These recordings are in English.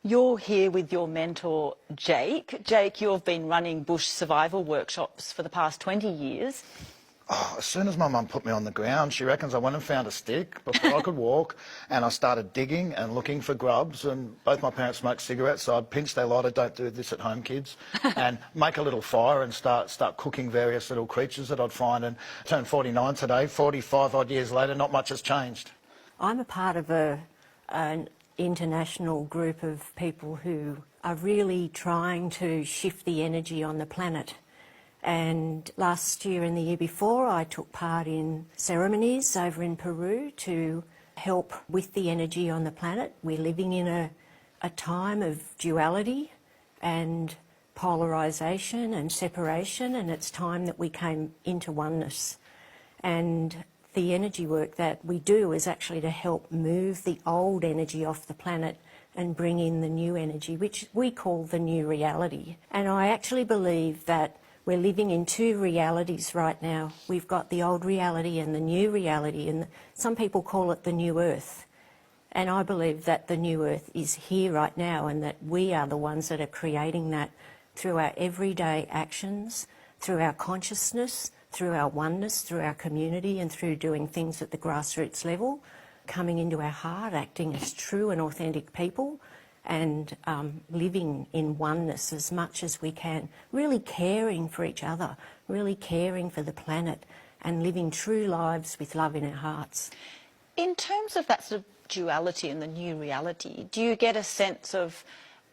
You're here with your mentor, Jake. Jake, you've been running bush survival workshops for the past 20 years. Oh, as soon as my mum put me on the ground, she reckons I went and found a stick before I could walk, and I started digging and looking for grubs, and both my parents smoked cigarettes, so I'd pinch their lighter, don't do this at home, kids, and make a little fire and start cooking various little creatures that I'd find, and turned 49 today, 45 odd years later, not much has changed. I'm a part of an international group of people who are really trying to shift the energy on the planet. And last year and the year before, I took part in ceremonies over in Peru to help with the energy on the planet. We're living in a time of duality and polarisation and separation, and it's time that we came into oneness. And the energy work that we do is actually to help move the old energy off the planet and bring in the new energy, which we call the new reality. And I actually believe that we're living in two realities right now. We've got the old reality and the new reality, and some people call it the new earth. And I believe that the new earth is here right now, and that we are the ones that are creating that through our everyday actions, through our consciousness, through our oneness, through our community, and through doing things at the grassroots level, coming into our heart, acting as true and authentic people, and living in oneness as much as we can, really caring for each other, really caring for the planet, and living true lives with love in our hearts. In terms of that sort of duality and the new reality, do you get a sense of,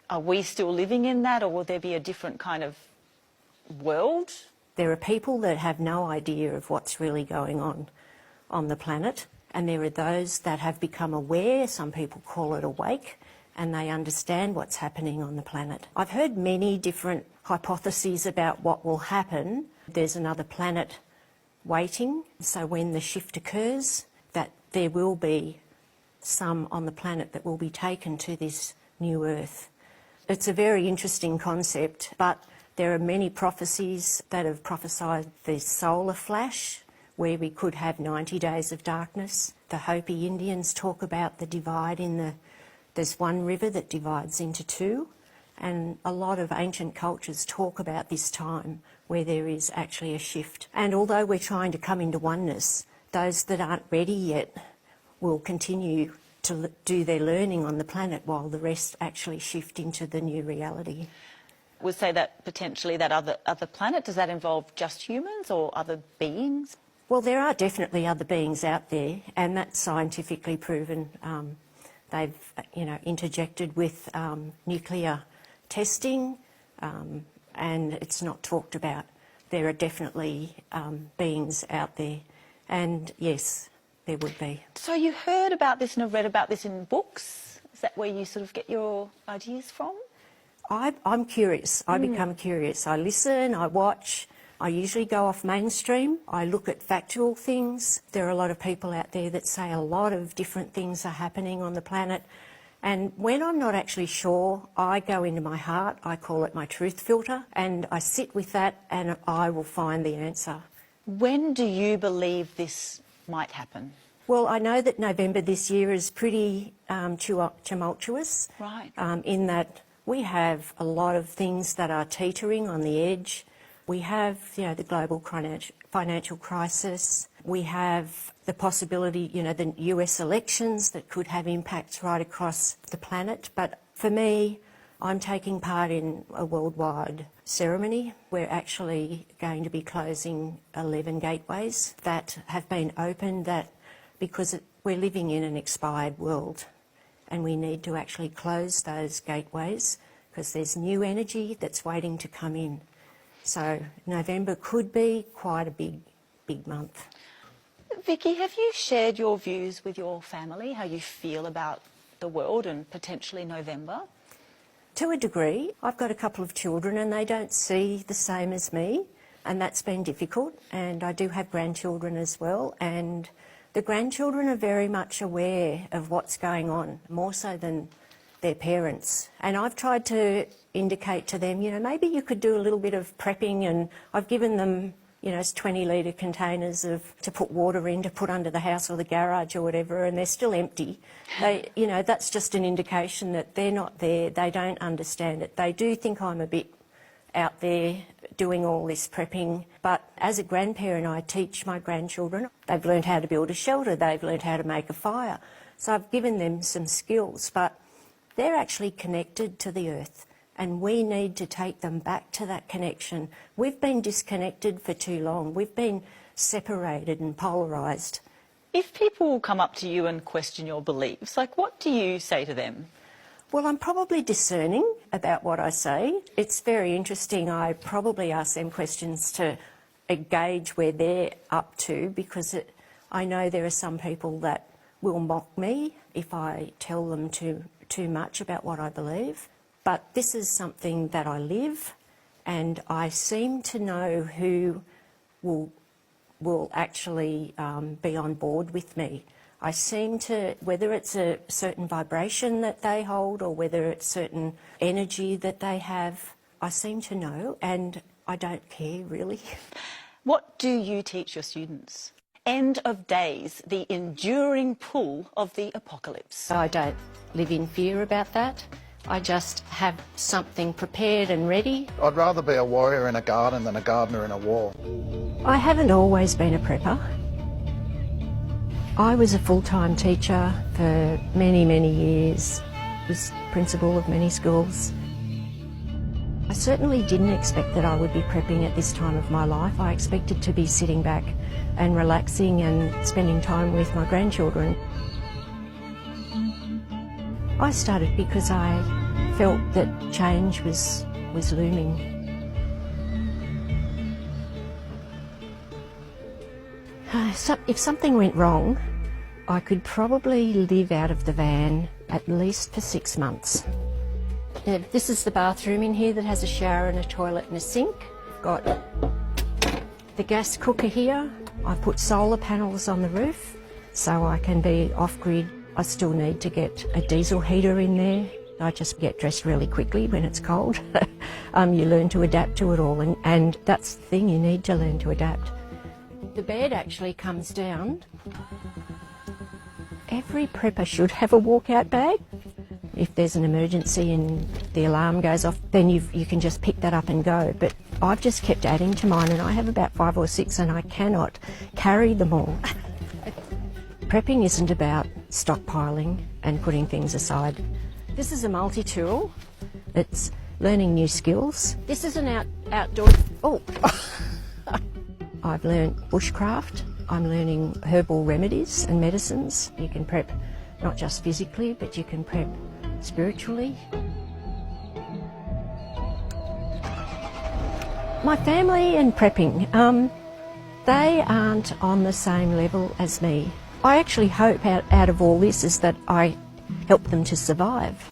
are we still living in that, or will there be a different kind of world? There are people that have no idea of what's really going on the planet, and there are those that have become aware, some people call it awake, and they understand what's happening on the planet. I've heard many different hypotheses about what will happen. There's another planet waiting, so when the shift occurs, that there will be some on the planet that will be taken to this new earth. It's a very interesting concept, but there are many prophecies that have prophesied the solar flash, where we could have 90 days of darkness. The Hopi Indians talk about the divide there's one river that divides into two, and a lot of ancient cultures talk about this time where there is actually a shift. And although we're trying to come into oneness, those that aren't ready yet will continue to do their learning on the planet while the rest actually shift into the new reality. Would say that potentially that other planet, does that involve just humans or other beings? Well, there are definitely other beings out there, and that's scientifically proven. They've, interjected with nuclear testing, and it's not talked about. There are definitely beings out there, and yes, there would be. So you heard about this and have read about this in books? Is that where you sort of get your ideas from? I'm curious. I become curious. I listen, I watch. I usually go off mainstream. I look at factual things. There are a lot of people out there that say a lot of different things are happening on the planet. And when I'm not actually sure, I go into my heart. I call it my truth filter. And I sit with that and I will find the answer. When do you believe this might happen? Well, I know that November this year is pretty tumultuous. Right. In that we have a lot of things that are teetering on the edge. We have, the global financial crisis. We have the possibility, the US elections that could have impacts right across the planet. But for me, I'm taking part in a worldwide ceremony. We're actually going to be closing 11 gateways that have been opened because we're living in an expired world, and we need to actually close those gateways because there's new energy that's waiting to come in. So November could be quite a big month. Vicky, have you shared your views with your family, how you feel about the world and potentially November? To a degree. I've got a couple of children and they don't see the same as me, and that's been difficult. And I do have grandchildren as well, and the grandchildren are very much aware of what's going on, more so than their parents. And I've tried to indicate to them, maybe you could do a little bit of prepping, and I've given them, you know, it's 20-litre containers to put water in, to put under the house or the garage or whatever, and they're still empty. You know, that's just an indication that they're not there, they don't understand it. They do think I'm a bit out there doing all this prepping, but as a grandparent I teach my grandchildren. They've learned how to build a shelter, they've learned how to make a fire. So I've given them some skills, but they're actually connected to the earth, and we need to take them back to that connection. We've been disconnected for too long. We've been separated and polarised. If people come up to you and question your beliefs, like, what do you say to them? Well, I'm probably discerning about what I say. It's very interesting. I probably ask them questions to gauge where they're up to, because I know there are some people that will mock me if I tell them too much about what I believe. But this is something that I live, and I seem to know who will actually be on board with me. I seem to, whether it's a certain vibration that they hold or whether it's certain energy that they have, I seem to know, and I don't care really. What do you teach your students? End of days, the enduring pull of the apocalypse. I don't live in fear about that. I just have something prepared and ready. I'd rather be a warrior in a garden than a gardener in a war. I haven't always been a prepper. I was a full-time teacher for many, many years. Was principal of many schools. I certainly didn't expect that I would be prepping at this time of my life. I expected to be sitting back and relaxing and spending time with my grandchildren. I started because I felt that change was looming. If something went wrong, I could probably live out of the van at least for 6 months. Now, this is the bathroom in here that has a shower and a toilet and a sink. Got the gas cooker here. I put solar panels on the roof so I can be off-grid. I still need to get a diesel heater in there. I just get dressed really quickly when it's cold. You learn to adapt to it all, and that's the thing, you need to learn to adapt. The bed actually comes down. Every prepper should have a walkout bag. If there's an emergency and the alarm goes off, then you can just pick that up and go. But I've just kept adding to mine, and I have about 5 or 6 and I cannot carry them all. Prepping isn't about stockpiling and putting things aside. This is a multi-tool. It's learning new skills. This is an outdoor... Oh! I've learned bushcraft. I'm learning herbal remedies and medicines. You can prep not just physically, but you can prep spiritually. My family and prepping, they aren't on the same level as me. I actually hope out of all this is that I help them to survive.